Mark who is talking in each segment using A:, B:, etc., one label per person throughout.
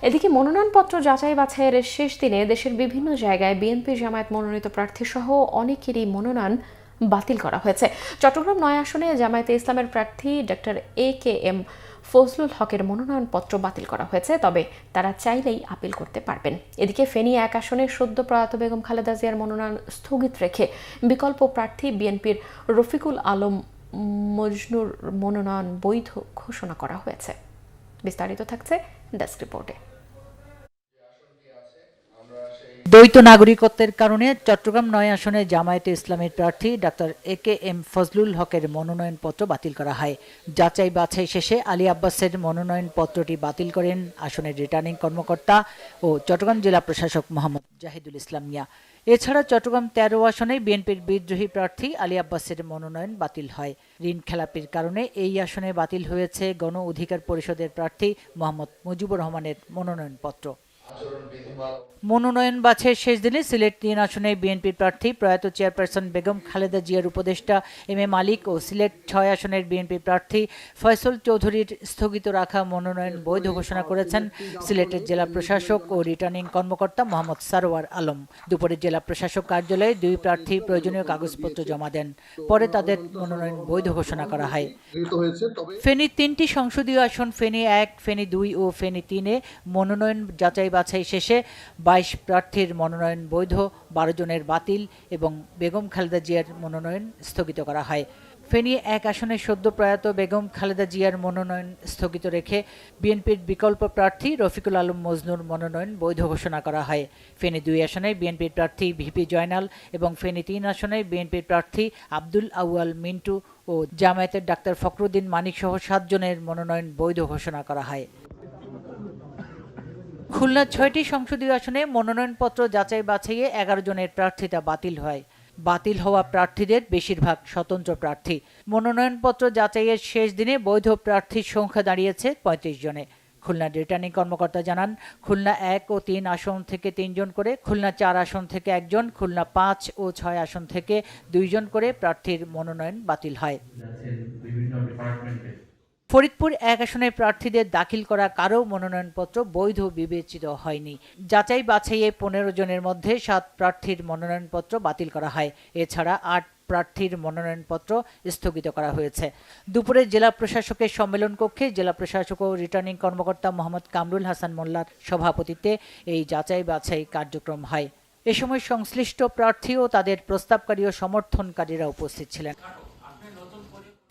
A: এদিকে মনোনয়নপত্র যাচাই বাছাইয়ের শেষ দিনে দেশের বিভিন্ন জায়গায় বিএনপি জামায়াত মনোনীত প্রার্থীসহ অনেকেরই মনোনয়ন বাতিল করা হয়েছে। চট্টগ্রাম ৯ আসনে জামায়াতে ইসলামের প্রার্থী ডক্টর AKM ফজলুল হকের মনোনয়নপত্র বাতিল করা হয়েছে, তবে তারা চাইলেই আপিল করতে পারবেন। এদিকে ফেনী ১ আসনে সদ্য প্রয়াত বেগম খালেদা জিয়ার মনোনয়ন স্থগিত রেখে বিকল্প প্রার্থী বিএনপির রফিকুল আলম মজনুর মনোনয়ন বৈধ ঘোষণা করা হয়েছে। বিস্তারিত থাকছে ডেস্ক রিপোর্টে।
B: দ্বৈত নাগরিকত্বের কারণে চট্টগ্রাম ৯ আসনে জামায়াতে ইসলামের প্রার্থী ডক্টর AKM ফজলুল হকের মনোনয়নপত্র বাতিল করা হয়। যাচাই বাছাই শেষে আলী আব্বাসের মনোনয়নপত্রটি বাতিল করেন আসনের রিটার্নিং কর্মকর্তা ও চট্টগ্রাম জেলা প্রশাসক মোহাম্মদ জাহিদুল ইসলাম মিয়া। এছাড়া চট্টগ্রাম ১৩ আসনে বিএনপির বিদ্রোহী প্রার্থী আলী আব্বাসের মনোনয়ন বাতিল হয়। ঋণ খেলাপির কারণে এই আসনে বাতিল হয়েছে গণ অধিকার পরিষদের প্রার্থী মোহাম্মদ মুজিবুর রহমানের মনোনয়নপত্র। মনোনয়ন বাছাইয়ের শেষ দিনে সিলেট ৩ আসনে বিএনপির প্রার্থী প্রয়াত চেয়ারপারসন বেগম খালেদা জিয়ার উপদেষ্টা MM মালিক ও সিলেট ৬ আসনের বিএনপি প্রার্থী ফয়সল চৌধুরীর স্থগিত রাখা মনোনয়ন বৈধ ঘোষণা করেছেন সিলেটের জেলা প্রশাসক ও রিটার্নিং কর্মকর্তা মোহাম্মদ সারোয়ার আলম। দুপুরে জেলা প্রশাসক কার্যালয়ে দুই প্রার্থী প্রয়োজনীয় কাগজপত্র জমা দেন। পরে তাদের মনোনয়ন বৈধ ঘোষণা করা হয়। ফেনী ৩টি সংসদীয় আসন ফেনী ১, ফেনী ২ ও ফেনী ৩-এ মনোনয়ন যাচাই বাছাই শেষে ২২ প্রার্থীর মনোনয়ন বৈধ, ১২ জনের বাতিল এবং বেগম খালেদা জিয়ার মনোনয়ন স্থগিত করা হয়। ফেনী ১ আসনে সদ্য প্রয়াত বেগম খালেদা জিয়ার মনোনয়ন স্থগিত রেখে বিএনপির বিকল্প প্রার্থী রফিকুল আলম মজনুর মনোনয়ন বৈধ ঘোষণা করা হয়। ফেনী ২ আসনে বিএনপির প্রার্থী VP জয়নাল এবং ফেনী ৩ আসনে বিএনপির প্রার্থী আব্দুল আউয়াল মিন্টু ও জামায়াতের ডাক্তার ফখরুদ্দিন মানিক সহ ৭ জনের মনোনয়ন বৈধ ঘোষণা করা হয়। খুলনার ৬টি সংসদীয় আসনে মনোনয়নপত্র যাচাই বাছাইয়ে ১১ জনের প্রার্থিতা বাতিল হয়। বাতিল হওয়া প্রার্থীদের বেশিরভাগ স্বতন্ত্র প্রার্থী। মনোনয়নপত্র যাচাইয়ের শেষ দিনে বৈধ প্রার্থীর সংখ্যা দাঁড়িয়েছে ৩৫ জনে। খুলনার রিটার্নিং কর্মকর্তা জানান, খুলনা ১ ও ৩ আসন থেকে ৩ জন করে, খুলনা ৪ আসন থেকে ১ জন, খুলনা ৫ ও ৬ আসন থেকে ২ জন করে প্রার্থীর মনোনয়ন বাতিল হয়। ফরিদপুর ১ আসনের প্রার্থীদের দাখিল করা কারও মনোনয়নপত্র বৈধ বিবেচিত হয়নি। যাচাই বাছাইয়ে ১৫ জনের মধ্যে ৭ প্রার্থীর মনোনয়নপত্র বাতিল করা হয়। এছাড়া ৮ প্রার্থীর মনোনয়নপত্র স্থগিত করা হয়েছে। দুপুরে জেলা প্রশাসকের সম্মেলন কক্ষে জেলা প্রশাসক ও রিটার্নিং কর্মকর্তা মোহাম্মদ কামরুল হাসান মোল্লার সভাপতিত্বে এই যাচাই বাছাই কার্যক্রম হয়। এ সময় সংশ্লিষ্ট প্রার্থী ও তাদের প্রস্তাবকারী ও সমর্থনকারীরা উপস্থিত ছিলেন।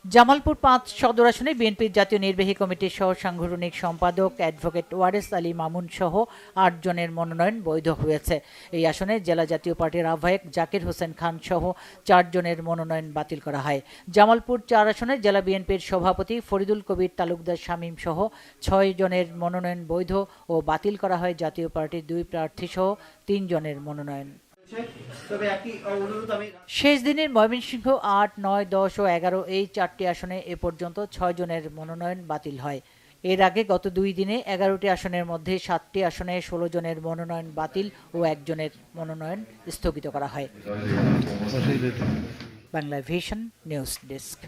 B: জামালপুর ৫ সদর আসনে বিএনপির জাতীয় নির্বাহী কমিটির সহ সাংগঠনিক সম্পাদক অ্যাডভোকেট ওয়ারেস আলী মামুন সহ ৮ জনের মনোনয়ন বৈধ হয়েছে। এই আসনে জেলা জাতীয় পার্টির আহ্বায়ক জাকির হোসেন খান সহ ৪ জনের মনোনয়ন বাতিল করা হয়। জামালপুর ৪ আসনে জেলা বিএনপির সভাপতি ফরিদুল কবির তালুকদার শামীম সহ ৬ জনের মনোনয়ন বৈধ ও বাতিল করা হয় জাতীয় পার্টির ২ প্রার্থী সহ ৩ জনের মনোনয়ন। শেষ দিনের ময়মনসিংহ ৮, ৯, ১০ ও ১১ এই ৪টি আসনে এ পর্যন্ত ৬ জনের মনোনয়ন বাতিল হয়। এর আগে গত ২ দিনে ১১টি আসনের মধ্যে ৭টি আসনে ১৬ জনের মনোনয়ন বাতিল ও ১ জনের মনোনয়ন স্থগিত করা হয়। Bangla vision news desk.